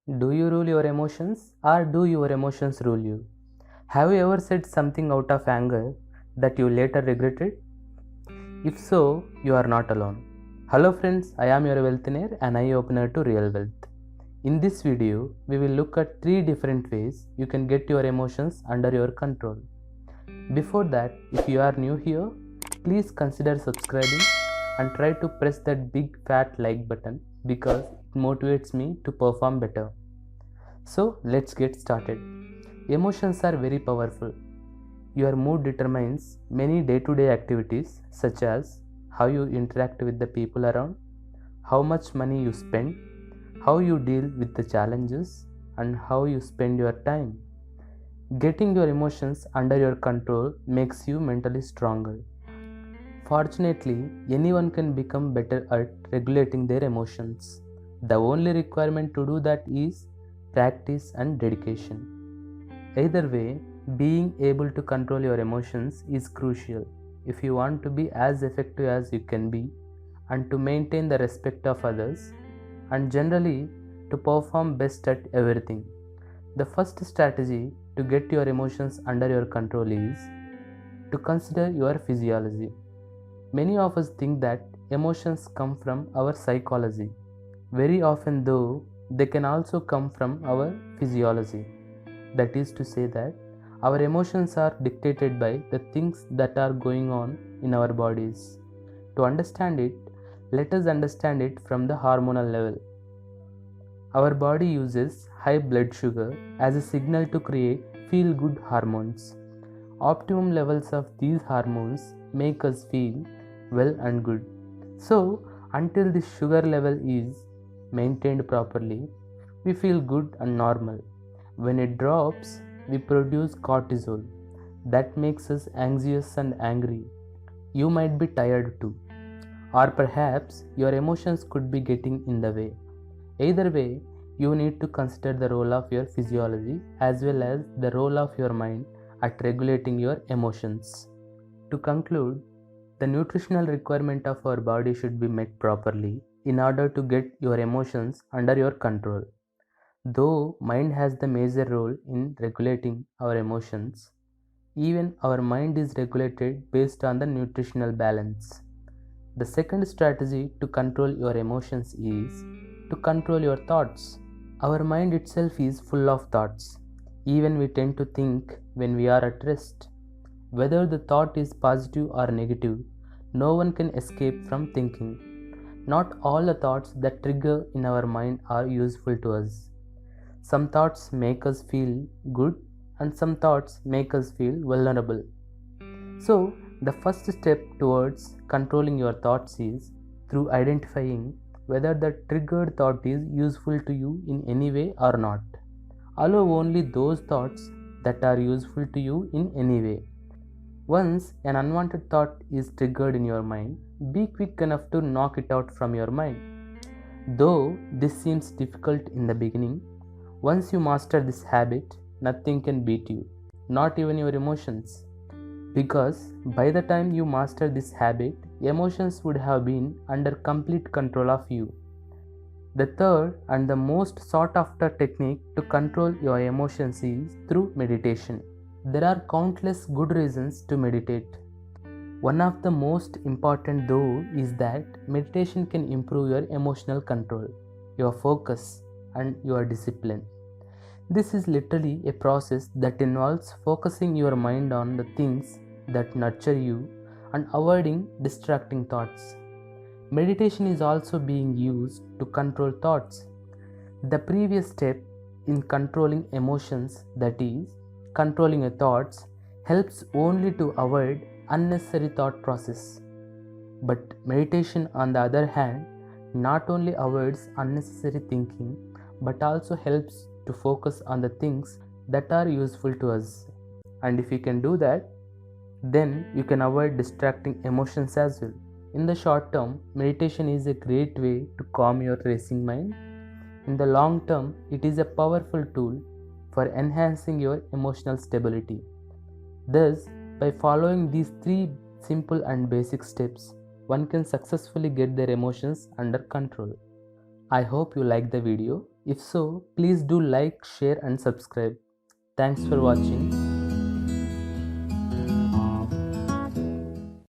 Do you rule your emotions or do your emotions rule you? Have you ever said something out of anger that you later regretted? If so, you are not alone. Hello friends, I am your wealthinaire and eye opener to real wealth. In this video, we will look at 3 different ways you can get your emotions under your control. Before that, if you are new here, please consider subscribing and try to press that big fat like button because it motivates me to perform better. So let's get started. Emotions are very powerful. Your mood determines many day-to-day activities such as how you interact with the people around, how much money you spend, how you deal with the challenges, and how you spend your time. Getting your emotions under your control makes you mentally stronger. Fortunately, anyone can become better at regulating their emotions. The only requirement to do that is practice and dedication. Either way, being able to control your emotions is crucial if you want to be as effective as you can be and to maintain the respect of others and generally to perform best at everything. The first strategy to get your emotions under your control is to consider your physiology. Many of us think that emotions come from our psychology. Very often, though, they can also come from our physiology. That is to say that our emotions are dictated by the things that are going on in our bodies. To understand it, let us understand it from the hormonal level. Our body uses high blood sugar as a signal to create feel good hormones. Optimum levels of these hormones make us feel well and good. So, until this sugar level is maintained properly, we feel good and normal. When it drops, we produce cortisol that makes us anxious and angry. You might be tired too, or perhaps your emotions could be getting in the way. Either way, you need to consider the role of your physiology as well as the role of your mind at regulating your emotions. To conclude, the nutritional requirement of our body should be met properly in order to get your emotions under your control. Though mind has the major role in regulating our emotions, even our mind is regulated based on the nutritional balance. The second strategy to control your emotions is to control your thoughts. Our mind itself is full of thoughts. Even we tend to think when we are at rest. Whether the thought is positive or negative, no one can escape from thinking. Not all the thoughts that trigger in our mind are useful to us. Some thoughts make us feel good and some thoughts make us feel vulnerable. So, the first step towards controlling your thoughts is through identifying whether the triggered thought is useful to you in any way or not. Allow only those thoughts that are useful to you in any way. Once an unwanted thought is triggered in your mind, be quick enough to knock it out from your mind. Though this seems difficult in the beginning, once you master this habit, nothing can beat you, not even your emotions. Because by the time you master this habit, emotions would have been under complete control of you. The third and the most sought after technique to control your emotions is through meditation. There are countless good reasons to meditate. One of the most important though is that meditation can improve your emotional control, your focus, and your discipline. This is literally a process that involves focusing your mind on the things that nurture you and avoiding distracting thoughts. Meditation is also being used to control thoughts. The previous step in controlling emotions, that is, controlling your thoughts, helps only to avoid unnecessary thought process. But meditation, on the other hand, not only avoids unnecessary thinking but also helps to focus on the things that are useful to us. And if you can do that, then you can avoid distracting emotions as well. In the short term, meditation is a great way to calm your racing mind. In the long term, it is a powerful tool for enhancing your emotional stability. Thus, by following these 3 simple and basic steps, one can successfully get their emotions under control. I hope you liked the video. If so, please do like, share, and subscribe. Thanks for watching.